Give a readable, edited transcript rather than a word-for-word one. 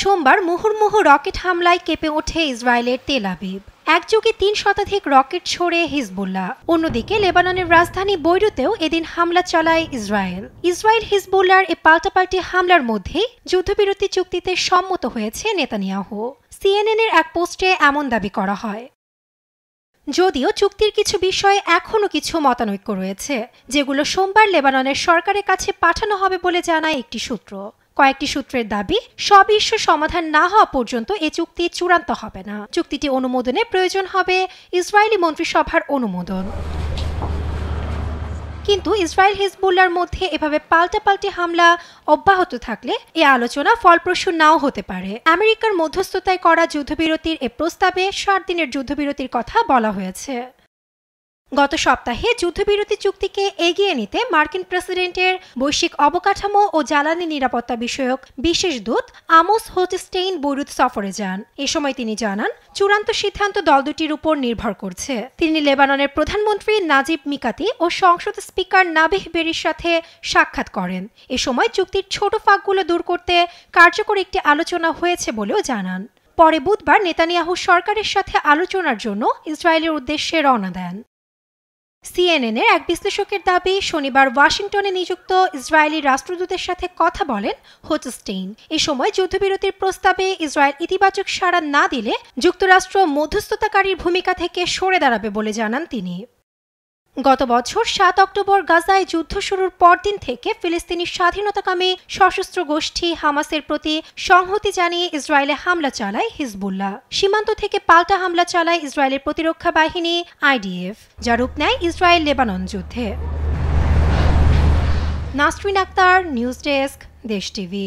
সোমবার মুহুর্মুহু রকেট হামলায় কেঁপে ওঠে ইসরায়েলের তেল আবিব। একযোগে ৩ শতাধিক রকেট ছোড়ে হিজবুল্লাহ। অন্যদিকে লেবাননের রাজধানী বৈরুতেও এদিন হামলা চালায় ইসরায়েল। হিজবুল্লাহর এ পাল্টাপাল্টি হামলার মধ্যেই যুদ্ধবিরতি চুক্তিতে সম্মত হয়েছে নেতানিয়াহু। সিএনএনের এক পোস্টে এমন দাবি করা হয়। যদিও চুক্তির কিছু বিষয়ে এখনও কিছু মতানৈক্য রয়েছে, যেগুলো সোমবার লেবাননের সরকারের কাছে পাঠানো হবে বলে জানায় একটি সূত্র। কয়েকটি সূত্রের দাবি, সব ইস্যু সমাধান না হওয়া পর্যন্ত এ চুক্তি চূড়ান্ত হবে না। চুক্তিটি অনুমোদনে প্রয়োজন হবে ইসরায়েলি মন্ত্রিসভার অনুমোদন। কিন্তু ইসরায়েল হিজবুল্লাহর মধ্যে এভাবে পাল্টাপাল্টি হামলা অব্যাহত থাকলে এ আলোচনা ফলপ্রসূ নাও হতে পারে। আমেরিকার মধ্যস্থতায় করা যুদ্ধবিরতির এ প্রস্তাবে ৬০ দিনের যুদ্ধবিরতির কথা বলা হয়েছে। গত সপ্তাহে যুদ্ধবিরতি চুক্তিকে এগিয়ে নিতে মার্কিন প্রেসিডেন্টের বৈশ্বিক অবকাঠামো ও জ্বালানি নিরাপত্তা বিষয়ক বিশেষ দূত আমোস হোচস্টেইন বৈরুত সফরে যান। এ সময় তিনি জানান, চূড়ান্ত সিদ্ধান্ত দল দুটির উপর নির্ভর করছে। তিনি লেবাননের প্রধানমন্ত্রী নাজিব মিকাতি ও সংসদ স্পিকার নাবিহ বেরির সাথে সাক্ষাৎ করেন। এ সময় চুক্তির ছোট ফাঁকগুলো দূর করতে কার্যকর একটি আলোচনা হয়েছে বলেও জানান। পরে বুধবার নেতানিয়াহু সরকারের সাথে আলোচনার জন্য ইসরায়েলের উদ্দেশ্যে রওনা দেন। সিএনএনের এক বিশ্লেষকের দাবি, শনিবার ওয়াশিংটনে নিযুক্ত ইসরায়েলি রাষ্ট্রদূতের সাথে কথা বলেন হোচস্টেইন। এ সময় যুদ্ধবিরতির প্রস্তাবে ইসরায়েল ইতিবাচক সাড়া না দিলে যুক্তরাষ্ট্র মধ্যস্থতাকারীর ভূমিকা থেকে সরে দাঁড়াবে বলে জানান তিনি। গত বছর ৭ অক্টোবর গাজায় যুদ্ধ শুরুর পরদিন থেকে ফিলিস্তিনি স্বাধীনতাকামী সশস্ত্র গোষ্ঠী হামাসের প্রতি সংহতি জানিয়ে ইসরায়েলে হামলা চালায় হিজবুল্লাহ। সীমান্ত থেকে পাল্টা হামলা চালায় ইসরায়েলের প্রতিরক্ষা বাহিনী আইডিএফ, যা রূপ নেয় ইসরায়েল লেবানন যুদ্ধে। নাসরিন আক্তার, নিউজ ডেস্ক, দেশ টিভি।